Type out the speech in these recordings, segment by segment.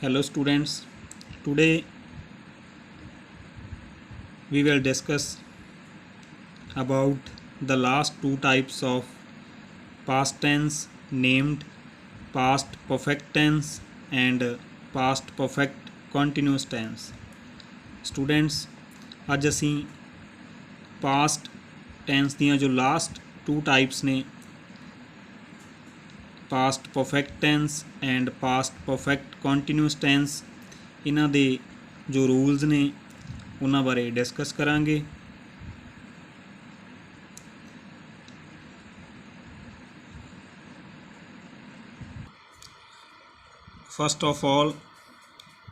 Hello students, today we will discuss about the last two types of past tense named past perfect tense and past perfect continuous tense. Students, ਅੱਜ ਅਸੀਂ past tense ਦੀਆਂ ਜੋ last two types ਨੇ past perfect tense and past perfect continuous tense ਇਹਨਾਂ ਦੇ ਜੋ rules ਨੇ ਉਹਨਾਂ ਬਾਰੇ ਡਿਸਕਸ ਕਰਾਂਗੇ। First of all,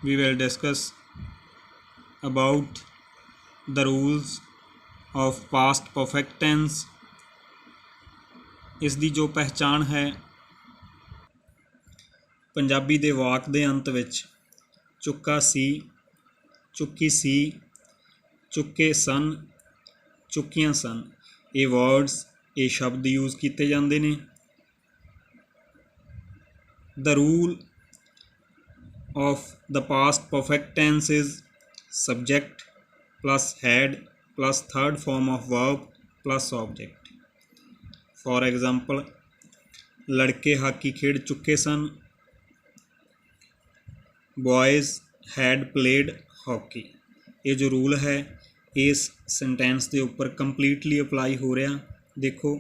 we will discuss about the rules of past perfect tense। ਇਸ ਦੀ ਜੋ ਪਹਿਚਾਣ ਹੈ ਪੰਜਾਬੀ ਦੇ ਵਾਕ ਦੇ ਅੰਤ ਵਿੱਚ ਚੁੱਕਾ ਸੀ, ਚੁੱਕੀ ਸੀ, ਚੁੱਕੇ ਸਨ, ਚੁੱਕੀਆਂ ਸਨ, ਇਹ ਵਰਡਸ ਇਹ ਸ਼ਬਦ ਯੂਜ਼ ਕੀਤੇ ਜਾਂਦੇ ਨੇ। The rule of the past perfect tense is subject plus had plus third form of verb plus object. For example, लड़के हाकी खेड चुके सन, boys had played hockey। ये जो रूल है इस सेंटेंस के उपर कंप्लीटली अप्लाई हो रहा। देखो,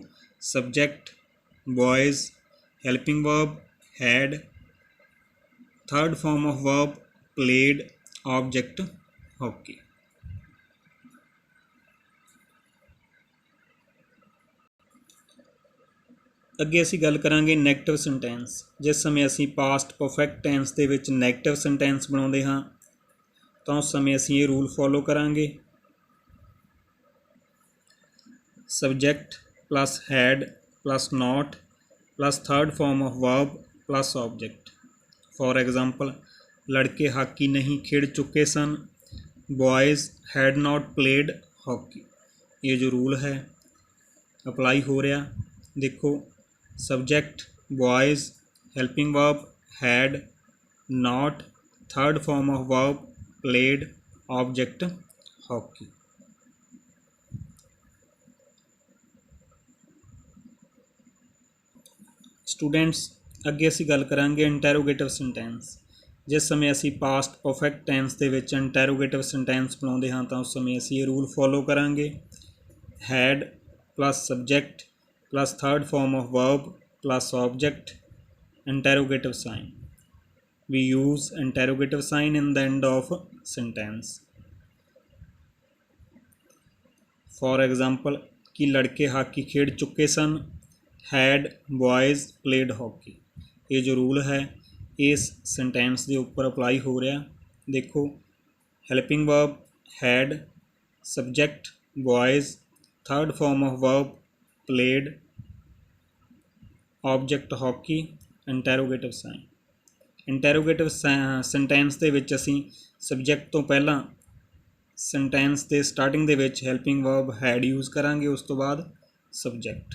subject boys, helping verb had, third form of verb played, object hockey. ਅੱਗੇ ਅਸੀਂ ਗੱਲ ਕਰਾਂਗੇ ਨੈਗੇਟਿਵ ਸੈਂਟੈਂਸ। ਜਿਸ ਸਮੇਂ ਅਸੀਂ ਪਾਸਟ ਪਰਫੈਕਟ ਟੈਂਸ ਦੇ ਵਿੱਚ ਨੈਗੇਟਿਵ ਸੈਂਟੈਂਸ ਬਣਾਉਂਦੇ ਹਾਂ ਤਾਂ ਉਸ ਸਮੇਂ ਅਸੀਂ ਇਹ ਰੂਲ ਫੋਲੋ ਕਰਾਂਗੇ। Subject plus had plus not plus third form of verb plus object. For example, लड़के हॉकी नहीं खेल चुके सन, boys had not played hockey. ये जो रूल है अप्लाई हो रहा। देखो, subject boys, helping verb had, not, third form of verb played, object hockey. Students, ਅੱਗੇ ਅਸੀਂ ਗੱਲ ਕਰਾਂਗੇ ਇੰਟੈਰੋਗੇਟਿਵ ਸੈਂਟੈਂਸ। ਜਿਸ ਸਮੇਂ ਅਸੀਂ ਪਾਸਟ ਪਰਫੈਕਟ ਟੈਂਸ ਦੇ ਵਿੱਚ ਇੰਟੈਰੋਗੇਟਿਵ ਸੈਂਟੈਂਸ ਬਣਾਉਂਦੇ ਹਾਂ ਤਾਂ ਉਸ ਸਮੇਂ ਅਸੀਂ ਇਹ ਰੂਲ ਫੋਲੋ ਕਰਾਂਗੇ। Had plus subject plus third form of verb plus object, interrogative sign. we use interrogative sign in the end of sentence। for example, कि लड़के हॉकी खेड चुके सन, हैड बॉयज़ प्लेड हॉकी। ये जो रूल है इस sentence के उपर अप्लाई हो रहा। देखो, helping verb had, subject boys, third form of verb played, object hockey, interrogative sign. Interrogative sentence ਦੇ ਵਿੱਚ ਅਸੀਂ ਸਬਜੈਕਟ ਤੋਂ ਪਹਿਲਾਂ सेंटेंस ਦੇ ਸਟਾਰਟਿੰਗ ਦੇ ਵਿੱਚ ਹੈਲਪਿੰਗ ਵਰਬ ਹੈਡ ਯੂਜ਼ ਕਰਾਂਗੇ, ਉਸ ਤੋਂ ਬਾਅਦ ਸਬਜੈਕਟ।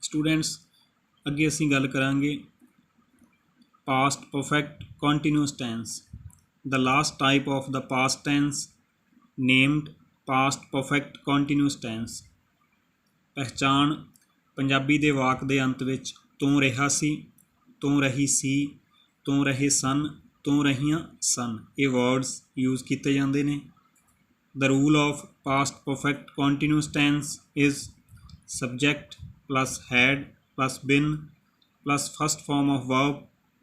स्टूडेंट्स, ਅੱਗੇ ਅਸੀਂ ਗੱਲ ਕਰਾਂਗੇ past perfect continuous tense. The last type of the past tense named past perfect continuous tense. पहचान पंजाबी दे वाक दे अंत विच तूं रहा सी, तूं रही सी, तूं रहे सन, तूं रहियां सन, ये वर्ड्स यूज़ किए जाते हैं। The rule of past perfect continuous tense is subject plus had plus been plus first form of verb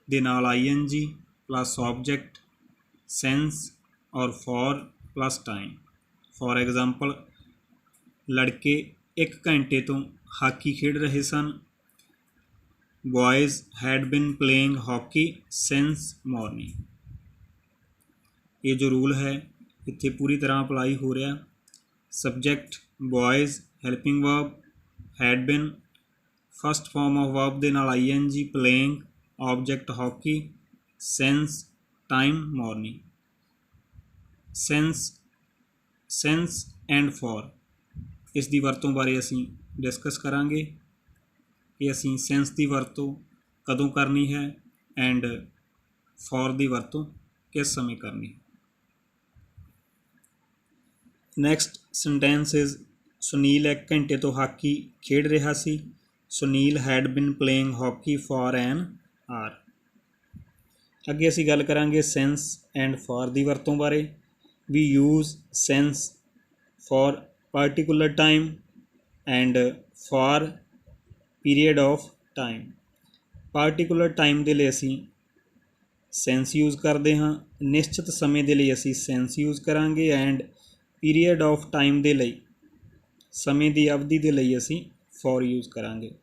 ਦੇ ਨਾਲ ING plus object, since or for plus time. For example, लड़के 1 घंटे तो हाकी खेड रहे सन, boys had been playing hockey since morning. ये जो रूल है इत्थे पूरी तरह अप्लाई हो रहा। Subject boys, helping verb had been, first form of verb ਦੇ ਨਾਲ ING playing, object hockey, sense time morning. Sense and for ਇਸ ਦੀ ਵਰਤੋਂ ਬਾਰੇ ਅਸੀਂ ਡਿਸਕਸ ਕਰਾਂਗੇ ਕਿ ਅਸੀਂ ਸੈਂਸ ਦੀ ਵਰਤੋਂ ਕਦੋਂ ਕਰਨੀ ਹੈ ਐਂਡ ਫॉर ਦੀ ਵਰਤੋਂ ਕਿਸ ਸਮੇਂ ਕਰਨੀ ਹੈ। ਨੈਕਸਟ ਸੈਂਟੈਂਸ ਇਜ਼ ਸੁਨੀਲ 1 ਘੰਟੇ ਤੋਂ ਹਾਕੀ ਖੇਡ ਰਿਹਾ ਸੀ। Sunil had been playing hockey for an hour. ਅੱਗੇ ਅਸੀਂ ਗੱਲ ਕਰਾਂਗੇ ਸੈਂਸ ਐਂਡ ਫॉर ਦੀ ਵਰਤੋਂ ਬਾਰੇ। We use since for particular time and for period of time। particular time ਦੇ ਲਈ ਅਸੀਂ ਸੈਂਸ ਯੂਜ਼ ਕਰਦੇ ਹਾਂ, ਨਿਸ਼ਚਿਤ ਸਮੇਂ ਦੇ ਲਈ ਅਸੀਂ ਸੈਂਸ ਯੂਜ਼ ਕਰਾਂਗੇ ਐਂਡ ਪੀਰੀਅਡ ਆਫ ਟਾਈਮ ਦੇ ਲਈ ਸਮੇਂ ਦੀ ਅਵਧੀ ਦੇ ਲਈ ਅਸੀਂ ਫॉर ਯੂਜ਼ ਕਰਾਂਗੇ।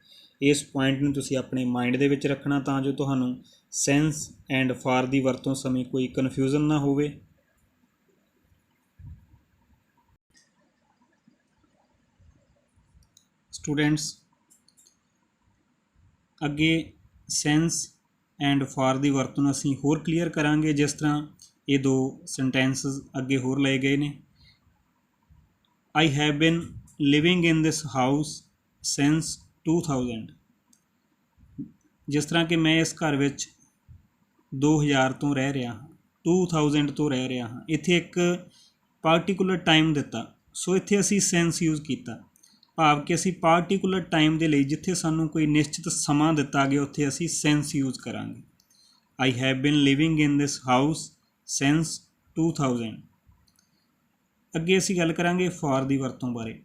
ਇਸ ਪੁਆਇੰਟ ਨੂੰ ਤੁਸੀਂ ਆਪਣੇ ਮਾਈਂਡ ਦੇ ਵਿੱਚ ਰੱਖਣਾ ਤਾਂ ਜੋ ਤੁਹਾਨੂੰ ਸੈਂਸ ਐਂਡ ਫॉर ਦੀ ਵਰਤੋਂ ਸਮੇਂ ਕੋਈ ਕਨਫਿਊਜ਼ਨ ਨਾ ਹੋਵੇ। ਸਟੂਡੈਂਟਸ ਅੱਗੇ ਸੈਂਸ ਐਂਡ ਫॉर ਦੀ ਵਰਤੋਂ ਨੂੰ ਅਸੀਂ ਹੋਰ ਕਲੀਅਰ ਕਰਾਂਗੇ, ਜਿਸ ਤਰ੍ਹਾਂ ਇਹ ਦੋ ਸੈਂਟੈਂਸਸ ਅੱਗੇ ਹੋਰ ਲਏ ਗਏ ਨੇ। ਆਈ ਹੈਵ ਬਿਨ living in this house since 2000। ਜਿਸ ਤਰ੍ਹਾਂ ਕਿ ਮੈਂ ਇਸ ਘਰ ਵਿੱਚ 2000 ਤੋਂ ਰਹਿ ਰਿਹਾ ਹਾਂ, 2000 ਤੋਂ ਰਹਿ ਰਿਹਾ ਹਾਂ। ਇੱਥੇ ਇੱਕ ਪਾਰਟੀਕੂਲਰ ਟਾਈਮ ਦਿੱਤਾ, ਸੋ ਇੱਥੇ ਅਸੀਂ ਸੈਂਸ ਯੂਜ਼ ਕੀਤਾ, ਭਾਵ ਕਿ ਅਸੀਂ ਪਾਰਟੀਕੂਲਰ ਟਾਈਮ ਦੇ ਲਈ ਜਿੱਥੇ ਸਾਨੂੰ ਕੋਈ ਨਿਸ਼ਚਿਤ ਸਮਾਂ ਦਿੱਤਾ ਗਿਆ ਉੱਥੇ ਅਸੀਂ ਸੈਂਸ ਯੂਜ਼ ਕਰਾਂਗੇ। ਆਈ ਹੈਵ ਬਿਨ living in this house since 2000। ਅੱਗੇ ਅਸੀਂ ਗੱਲ ਕਰਾਂਗੇ ਫॉर ਦੀ ਵਰਤੋਂ ਬਾਰੇ।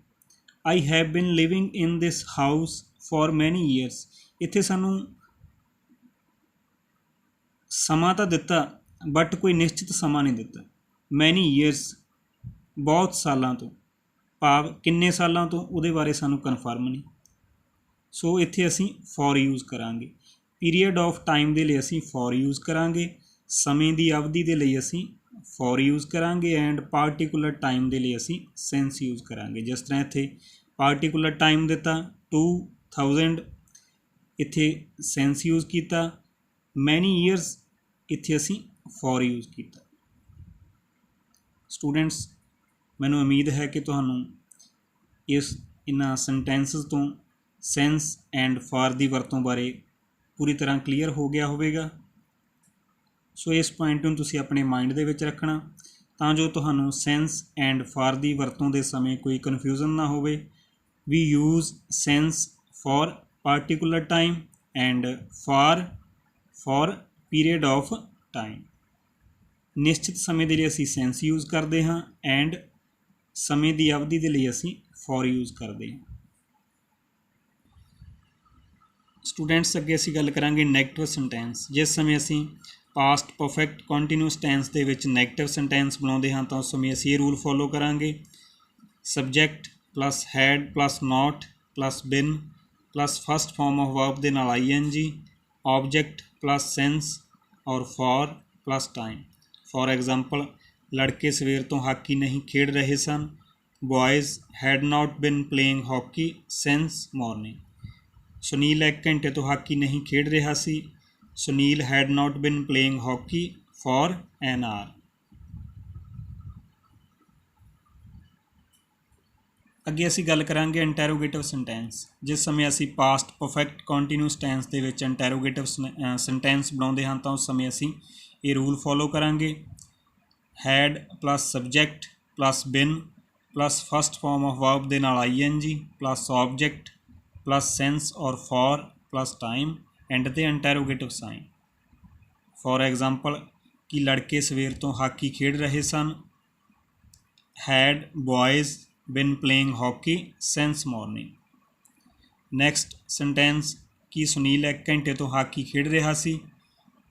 ਆਈ ਹੈਵ ਬਿਨ living in this house for ਮੈਨੀ ਈਅਰਸ। ਇੱਥੇ ਸਾਨੂੰ ਸਮਾਂ ਤਾਂ ਦਿੱਤਾ ਬਟ ਕੋਈ ਨਿਸ਼ਚਿਤ ਸਮਾਂ ਨਹੀਂ ਦਿੱਤਾ। ਮੈਨੀ ਈਅਰਸ ਬਹੁਤ ਸਾਲਾਂ ਤੋਂ, ਭਾਵ ਕਿੰਨੇ ਸਾਲਾਂ ਤੋਂ ਉਹਦੇ ਬਾਰੇ ਸਾਨੂੰ ਕਨਫਰਮ ਨਹੀਂ, ਸੋ ਇੱਥੇ ਅਸੀਂ ਫॉर ਯੂਜ਼ ਕਰਾਂਗੇ। ਪੀਰੀਅਡ ਆਫ ਟਾਈਮ ਦੇ ਲਈ ਅਸੀਂ ਫॉर ਯੂਜ਼ ਕਰਾਂਗੇ, ਸਮੇਂ ਦੀ ਅਵਧੀ ਦੇ ਲਈ ਅਸੀਂ ਫॉर ਯੂਜ਼ ਕਰਾਂਗੇ ਐਂਡ ਪਾਰਟੀਕੂਲਰ ਟਾਈਮ ਦੇ ਲਈ ਅਸੀਂ ਸੈਂਸ ਯੂਜ਼ ਕਰਾਂਗੇ। ਜਿਸ ਤਰ੍ਹਾਂ ਇੱਥੇ ਪਾਰਟੀਕੂਲਰ ਟਾਈਮ ਦਿੱਤਾ 2000, ਇੱਥੇ ਸੈਂਸ ਯੂਜ਼ ਕੀਤਾ। ਮੈਨੀ ਈਅਰਸ ਇੱਥੇ ਅਸੀਂ ਫॉर ਯੂਜ਼ ਕੀਤਾ। ਸਟੂਡੈਂਟਸ ਮੈਨੂੰ ਉਮੀਦ ਹੈ ਕਿ ਤੁਹਾਨੂੰ ਇਹਨਾਂ ਸੈਂਟੈਂਸਸ ਤੋਂ ਸੈਂਸ ਐਂਡ ਫॉर ਦੀ ਵਰਤੋਂ ਬਾਰੇ ਪੂਰੀ ਤਰ੍ਹਾਂ ਕਲੀਅਰ ਹੋ ਗਿਆ ਹੋਵੇਗਾ। ਸੋ ਇਸ ਪੁਆਇੰਟ ਨੂੰ ਤੁਸੀਂ ਆਪਣੇ ਮਾਈਂਡ ਦੇ ਵਿੱਚ ਰੱਖਣਾ ਤਾਂ ਜੋ ਤੁਹਾਨੂੰ ਸੈਂਸ ਐਂਡ ਫॉर ਦੀ ਵਰਤੋਂ ਦੇ ਸਮੇਂ ਕੋਈ ਕਨਫਿਊਜ਼ਨ ਨਾ ਹੋਵੇ। We use since for particular time and for period of time. ਨਿਸ਼ਚਿਤ ਸਮੇਂ ਦੇ ਲਈ ਅਸੀਂ ਸੈਂਸ ਯੂਜ਼ ਕਰਦੇ ਹਾਂ ਐਂਡ ਸਮੇਂ ਦੀ ਅਵਧੀ ਦੇ ਲਈ ਅਸੀਂ ਫॉर ਯੂਜ਼ ਕਰਦੇ ਹਾਂ। ਸਟੂਡੈਂਟਸ ਅੱਗੇ ਅਸੀਂ ਗੱਲ ਕਰਾਂਗੇ ਨੈਗੇਟਿਵ ਸੈਂਟੈਂਸ। ਜਿਸ ਸਮੇਂ ਅਸੀਂ ਪਾਸਟ ਪਰਫੈਕਟ ਕੰਟੀਨਿਊਸ ਟੈਂਸ ਦੇ ਵਿੱਚ ਨੈਗੇਟਿਵ ਸੈਂਟੈਂਸ ਬਣਾਉਂਦੇ ਹਾਂ ਤਾਂ ਉਸ ਸਮੇਂ ਅਸੀਂ ਇਹ ਰੂਲ ਫੋਲੋ ਕਰਾਂਗੇ। Subject plus had plus not plus been plus first form of verb ਦੇ ਨਾਲ ING, object plus since or for plus time. For example लड़के सवेर तो हाकी नहीं खेड रहे सन। Boys had not been playing hockey since morning. Sunil 1 घंटे तो हाकी नहीं खेड रहा सी। Sunil had not been playing hockey for an hour. ਅੱਗੇ ਅਸੀਂ ਗੱਲ ਕਰਾਂਗੇ ਇੰਟੈਰੋਗੇਟਿਵ ਸੈਂਟੈਂਸ। ਜਿਸ ਸਮੇਂ ਅਸੀਂ ਪਾਸਟ ਪਰਫੈਕਟ ਕੰਟੀਨਿਊਸ ਟੈਂਸ ਦੇ ਵਿੱਚ ਇੰਟੈਰੋਗੇਟਿਵ ਸੈਂਟੈਂਸ ਬਣਾਉਂਦੇ ਹਾਂ ਤਾਂ ਉਸ ਸਮੇਂ ਅਸੀਂ ਇਹ ਰੂਲ ਫੋਲੋ ਕਰਾਂਗੇ। Had plus subject plus been plus first form of verb ਦੇ ਨਾਲ ING plus object plus sense ਔਰ ਫॉर ਪਲੱਸ ਟਾਈਮ ਐਂਡ 'ਤੇ ਇੰਟੈਰੋਗੇਟਿਵ ਸਾਈਨ। ਫॉर एग्जाम्पल कि लड़के सवेर तो हाकी खेड रहे सन। Had boys been playing hockey since morning. Next sentence कि सुनील 1 घंटे तो हाकी खेड रहा सी।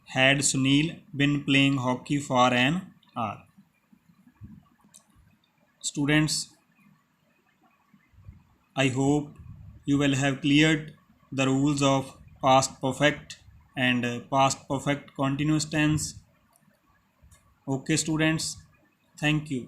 Had Sunil been playing hockey for an hour. Students, I hope you will have cleared the rules of past perfect and past perfect continuous tense. Okay students, thank you.